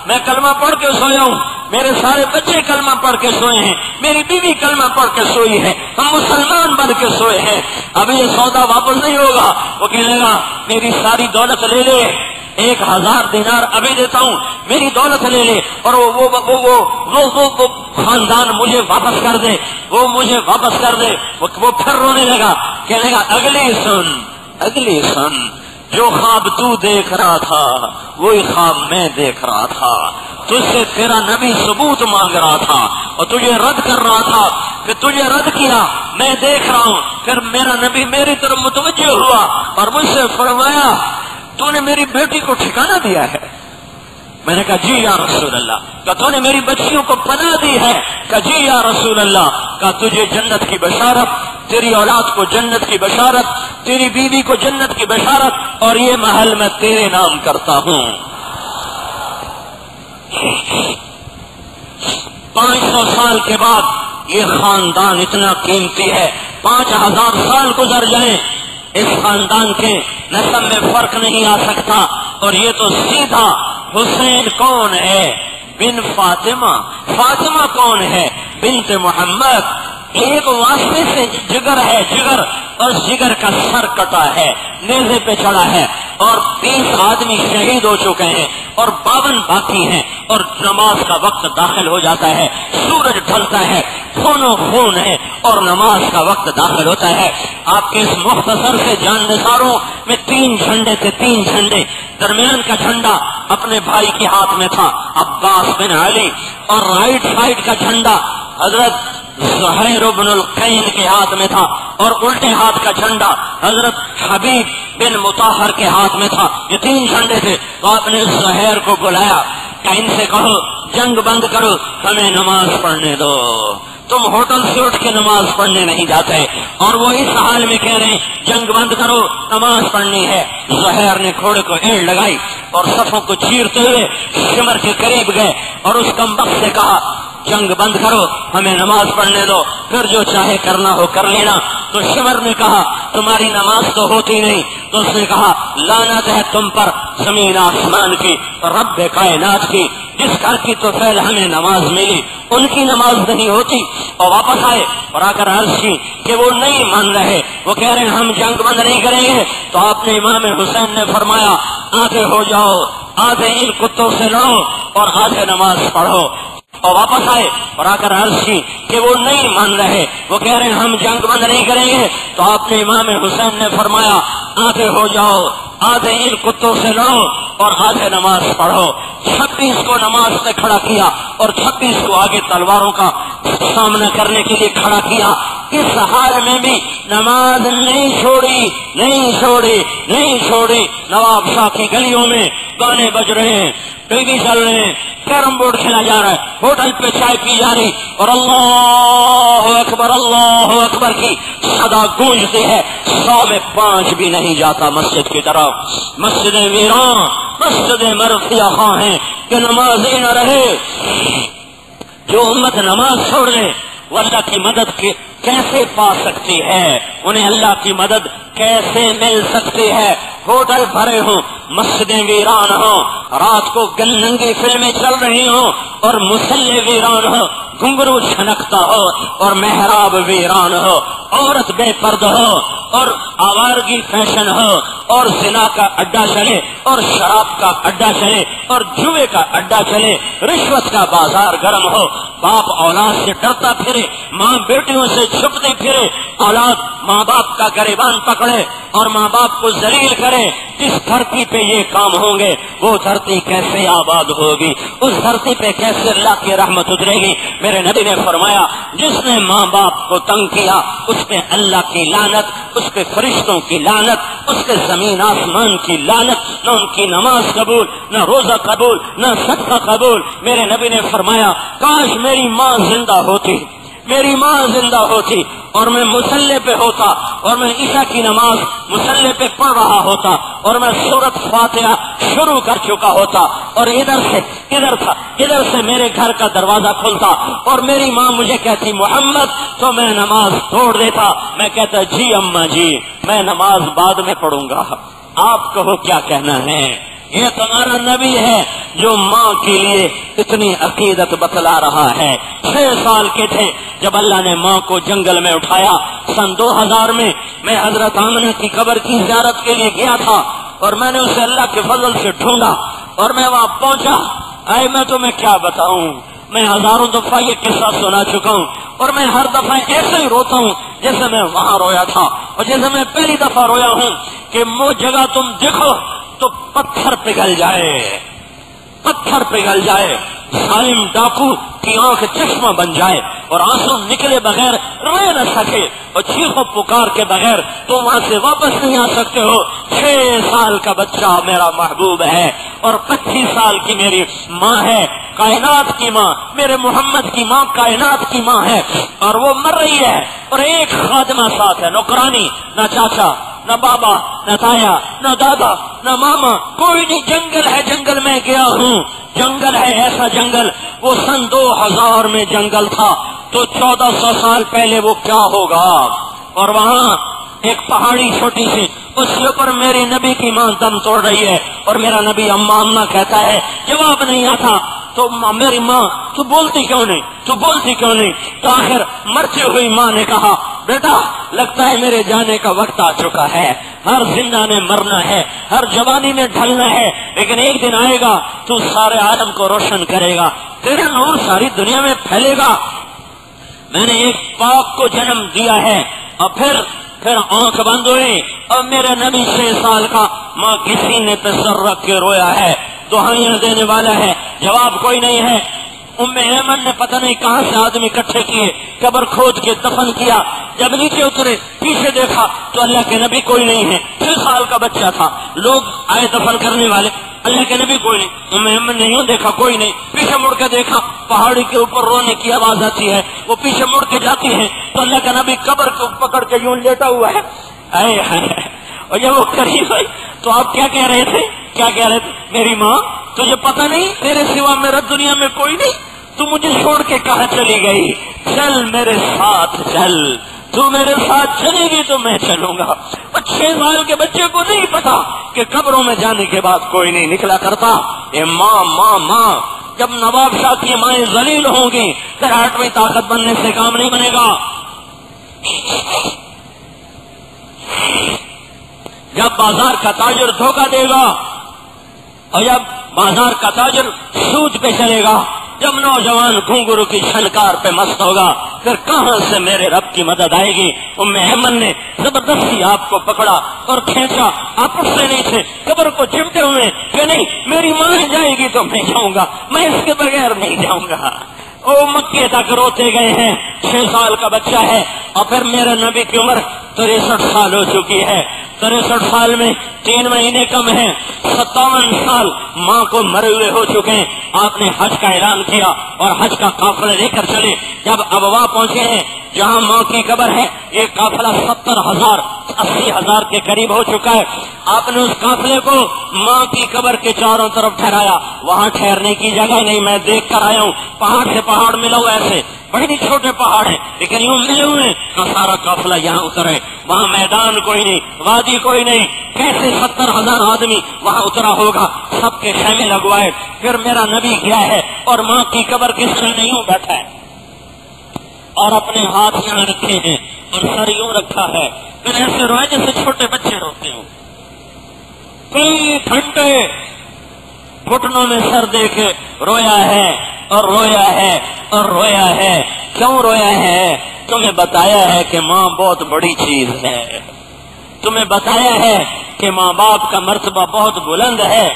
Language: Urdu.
میں کلمہ پڑھ کے سویا ہوں، میرے سارے بچے کلمہ پڑھ کے سوئے ہیں، میری بیوی کلمہ پڑھ کے سوئی ہے، ہم مسلمان بن کے سوئے ہیں، اب یہ سودا واپس نہیں ہوگا۔ وہ کہنے گا میری ساری دولت لے لے، 1000 دینار ابھی دیتا ہوں، میری دولت لے لے، اور وہ خاندان مجھے واپس کر دے، وہ مجھے واپس کر دے۔ وہ پھر رونے لگا، کہنے لگا اگلی سن، جو خواب تو دیکھ رہا تھا وہی خواب میں دیکھ رہا تھا، تجھ سے تیرا نبی ثبوت مانگ رہا تھا اور تجھے رد کر رہا تھا، کہ تجھے رد کیا، میں دیکھ رہا ہوں۔ پھر میرا نبی میری طرف متوجہ ہوا اور مجھ سے فرمایا تو نے میری بیٹی کو ٹھکانہ دیا ہے؟ میں نے کہا جی یا رسول اللہ۔ کہا تو نے میری بچیوں کو پناہ دی ہے؟ کہا جی یا رسول اللہ۔ کہا تجھے جنت کی بشارت، تیری اولاد کو جنت کی بشارت، تیری بیوی کو جنت کی بشارت، اور یہ محل میں تیرے نام کرتا ہوں۔ 500 سال کے بعد یہ خاندان اتنا قیمتی ہے، 5000 سال گزر جائیں اس خاندان کے نسب میں فرق نہیں آ سکتا۔ اور یہ تو سیدھا حسین کون ہے؟ بن فاطمہ۔ فاطمہ کون ہے؟ بنت محمد۔ ایک واسطے سے جگر ہے، جگر، اور جگر کا سر کٹا ہے، نیزے پہ چڑھا ہے، اور 30 آدمی شہید ہو چکے ہیں اور 52 باقی ہیں، اور نماز کا وقت داخل ہو جاتا ہے، سورج ڈھلتا ہے، خونوں خون ہے اور نماز کا وقت داخل ہوتا ہے۔ آپ کے اس مختصر سے جان نثاروں میں 3 جھنڈے تھے، 3 جھنڈے۔ درمیان کا جھنڈا اپنے بھائی کے ہاتھ میں تھا، عباس بن علی، اور رائٹ سائڈ کا جھنڈا حضرت زہیر بن القین کے ہاتھ میں تھا، اور الٹے ہاتھ کا جھنڈا حضرت حبیب بن مطہر کے ہاتھ میں تھا۔ یہ 3 جھنڈے تھے۔ تو آپ نے زہیر کو بلایا کہ ان سے کہو جنگ بند کرو، ہمیں نماز پڑھنے دو، تم ہوٹل سے اٹھ کے نماز پڑھنے نہیں جاتے، اور وہ اس حال میں کہہ رہے ہیں جنگ بند کرو، نماز پڑھنی ہے۔ زہیر نے گھوڑے کو اینڑ لگائی اور صفوں کو چیرتے ہوئے شمر کے قریب گئے اور اس کمبخت سے کہا جنگ بند کرو، ہمیں نماز پڑھنے دو، پھر جو چاہے کرنا ہو کر لینا۔ تو شمر نے کہا تمہاری نماز تو ہوتی نہیں۔ تو اس نے کہا لعنت ہے تم پر زمین آسمان کی، رب کائنات کی، جس گھر کی تو فعل ہمیں نماز ملی ان کی نماز نہیں ہوتی۔ اور واپس آئے اور آ کر عرض کی کہ وہ نہیں مان رہے، وہ کہہ رہے ہیں ہم جنگ بند نہیں کریں گے۔ تو آپ نے امام حسین نے فرمایا آدھے ہو جاؤ، آدھے ان کتوں سے لڑو اور آدھے نماز پڑھو۔ اور واپس آئے اور آ کر عرض کی کہ وہ نہیں مان رہے، وہ کہہ رہے ہیں ہم جنگ بند نہیں کریں گے۔ تو آپ نے امام حسین نے فرمایا آدھے ہو جاؤ، آدھے ان کتوں سے لڑو اور آدھے نماز پڑھو۔ 26 کو نماز پہ کھڑا کیا اور 26 کو آگے تلواروں کا سامنا کرنے کے لیے کھڑا کیا۔ اس حال میں بھی نماز نہیں چھوڑی، نہیں چھوڑی، نہیں چھوڑی۔ نواب شاہ کی گلیوں میں گانے بج رہے ہیں، ٹی وی چل رہے ہیں، کیرم بورڈ کھیلا جا رہا ہے، ہوٹل پہ چائے پی جا رہی، اور اللہ اکبر کی صدا گونجتی ہے۔ 100 میں 5 بھی نہیں جاتا مسجد کی طرف۔ مسجد ویران، مسجد مرفیہ خواہ ہیں کہ نماز ہی نہ رہے۔ جو امت نماز چھوڑ دے وہ اللہ کی مدد کیسے پا سکتی ہے؟ انہیں اللہ کی مدد کیسے مل سکتی ہے؟ ہوٹل بھرے ہوں، مسجدیں ویران ہوں، رات کو ننگی فلمیں چل رہی ہوں اور مسلح ویران ہو، گھنگرو چھنکتا ہو اور محراب ویران ہو، عورت بے پردہ ہو اور آوارگی فیشن ہو، اور زنا کا اڈا چلے اور شراب کا اڈا چلے اور جوئے کا اڈا چلے، رشوت کا بازار گرم ہو، باپ اولاد سے ڈرتا پھرے، ماں بیٹیوں سے چھپتی پھرے، اولاد ماں باپ کا گریبان پکڑے اور ماں باپ کو ذلیل کرے۔ جس دھرتی پہ یہ کام ہوں گے وہ دھرتی کیسے آباد ہوگی؟ اس دھرتی پہ کیسے اللہ کی رحمت اترے گی؟ میرے نبی نے فرمایا جس نے ماں باپ کو تنگ کیا اس پہ اللہ کی لعنت، اس پہ فرشتوں کی لعنت، اس پہ زمین آسمان کی لعنت، نہ ان کی نماز قبول، نہ روزہ قبول، نہ صدقہ قبول۔ میرے نبی نے فرمایا کاش میری ماں زندہ ہوتی، میری ماں زندہ ہوتی اور میں مصلی پہ ہوتا اور میں عشاء کی نماز مصلی پہ پڑھ رہا ہوتا اور میں سورۃ فاتحہ شروع کر چکا ہوتا، اور ادھر سے میرے گھر کا دروازہ کھلتا اور میری ماں مجھے کہتی محمد، تو میں نماز توڑ دیتا، میں کہتا جی اماں جی میں نماز بعد میں پڑھوں گا، آپ کہو کیا کہنا ہے؟ یہ تمہارا نبی ہے جو ماں کے لیے اتنی عقیدت بتلا رہا ہے۔ 6 سال کے تھے جب اللہ نے ماں کو جنگل میں اٹھایا۔ سن 2000 میں حضرت آمنہ کی قبر کی زیارت کے لیے گیا تھا اور میں نے اسے اللہ کے فضل سے ڈھونڈا اور میں وہاں پہنچا۔ میں تمہیں کیا بتاؤں، میں ہزاروں دفعہ یہ قصہ سنا چکا ہوں اور میں ہر دفعہ ایسے ہی روتا ہوں جیسے میں وہاں رویا تھا اور جیسے میں پہلی دفعہ رویا ہوں کہ وہ جگہ تم دیکھو تو پتھر پگھل جائے، پتھر پگھل جائے، ظالم ڈاکو کی آنکھ چشمہ بن جائے اور آنسو نکلے بغیر روئے نہ سکے اور چیخو پکار کے بغیر تو وہاں سے واپس نہیں آ سکتے ہو۔ 6 سال کا بچہ میرا محبوب ہے اور 25 سال کی میری ماں ہے، کائنات کی ماں، میرے محمد کی ماں کائنات کی ماں ہے اور وہ مر رہی ہے اور ایک خادمہ ساتھ ہے، نوکرانی، نہ چاچا، نہ بابا، نہ تایا، نہ دادا، نہ ماما، کوئی نہیں۔ جنگل ہے، جنگل میں گیا ہوں، جنگل ہے ایسا جنگل، وہ سن 2000 میں جنگل تھا تو 1400 سال پہلے وہ کیا ہوگا۔ اور وہاں ایک پہاڑی چھوٹی سی، اس کے اوپر میری نبی کی ماں دم توڑ رہی ہے اور میرا نبی اما اما کہتا ہے، جواب نہیں آتا تو میری ماں تو بولتی کیوں نہیں، تو بولتی کیوں نہیں؟ تو آخر مرتی ہوئی ماں نے کہا، بیٹا لگتا ہے میرے جانے کا وقت آ چکا ہے، ہر زندہ نے مرنا ہے، ہر جوانی نے ڈھلنا ہے، لیکن ایک دن آئے گا تو سارے عالم کو روشن کرے گا، تیرا نور ساری دنیا میں پھیلے گا۔ میں نے ایک پاک کو جنم دیا ہے اور پھر آنکھ بند ہوئی اور میرے نبی 6 سال کا، ماں کسی نے پہ سر رکھ کے رویا ہے، دہائیاں دینے والا ہے، جواب کوئی نہیں ہے۔ ایمن نے پتہ نہیں کہاں سے آدمی اکٹھے کیے، قبر کھود کے دفن کیا، جب نیچے اترے پیچھے دیکھا تو اللہ کے نبی کوئی نہیں ہے، 6 سال کا بچہ تھا، لوگ آئے دفن کرنے والے، اللہ کے نبی کوئی نہیں، ایمن نے یوں دیکھا کوئی نہیں، پیچھے مڑ کے دیکھا پہاڑی کے اوپر رونے کی آواز آتی ہے، وہ پیچھے مڑ کے جاتی ہے تو اللہ کا نبی قبر کو پکڑ کے یوں لیٹا ہوا ہے، اور جب وہ قریب آئی تو آپ کیا کہہ رہے تھے، کیا کہہ رہے تھے؟ میری ماں تجھے پتہ نہیں تیرے سوا میرا دنیا میں کوئی نہیں، تو مجھے چھوڑ کے کہاں چلی گئی؟ چل میرے ساتھ چل، تو میرے ساتھ چلے گی تو میں چلوں گا۔ اور 6 سال کے بچے کو نہیں پتا کہ قبروں میں جانے کے بعد کوئی نہیں نکلا کرتا۔ اے ماں ماں ماں، جب نواب شاہ کی مائیں ذلیل ہوں گی پھر 8ویں طاقت بننے سے کام نہیں بنے گا۔ جب بازار کا تاجر دھوکہ دے گا اور جب بازار کا تاجر سود پہ چلے گا، جب نوجوان گھنگرو کی چھنکار پہ مست ہوگا پھر کہاں سے میرے رب کی مدد آئے گی؟ ایمن نے زبردستی آپ کو پکڑا اور کھینچا، آپ اٹھ سے نہیں تھے، قبر کو چمٹے ہوئے کہ نہیں میری ماں جائے گی تو میں جاؤں گا، میں اس کے بغیر نہیں جاؤں گا۔ مکے تک روتے گئے ہیں، 6 سال کا بچہ ہے اور پھر میرے نبی کی عمر 63 سال ہو چکی ہے، 63 سال میں 3 مہینے کم ہیں، 57 سال ماں کو مرے ہوئے ہو چکے ہیں۔ آپ نے حج کا اعلان کیا اور حج کا قافلہ لے کر چلے، جب ابوا پہنچے ہیں جہاں ماں کی قبر ہے، یہ قافلہ 70,000 80,000 کے قریب ہو چکا ہے۔ آپ نے اس قافلے کو ماں کی قبر کے چاروں طرف ٹھہرایا، وہاں ٹھہرنے کی جگہ نہیں، میں دیکھ کر آیا ہوں، پہاڑ سے پہاڑ ملا ہوا، ایسے بڑے نہیں چھوٹے پہاڑ ہیں لیکن یوں ملے ہوئے، سارا قافلہ یہاں اترے، وہاں میدان کوئی نہیں، وادی کوئی نہیں، کیسے 70,000 آدمی وہاں اترا ہوگا؟ سب کے خیمے لگوائے، پھر میرا نبی گیا ہے اور ماں کی قبر کے سامنے یوں بیٹھا ہے اور اپنے ہاتھ یہاں رکھے ہیں اور سر یوں رکھا ہے، پھر ایسے روئے جیسے چھوٹے بچے روتے ہوں، کئی گھنٹے گھٹنوں میں سر دے کے رویا ہے اور رویا ہے اور رویا ہے۔ کیوں رویا ہے؟ تمہیں بتایا ہے کہ ماں بہت بڑی چیز ہے، تمہیں بتایا ہے کہ ماں باپ کا مرتبہ بہت بلند ہے،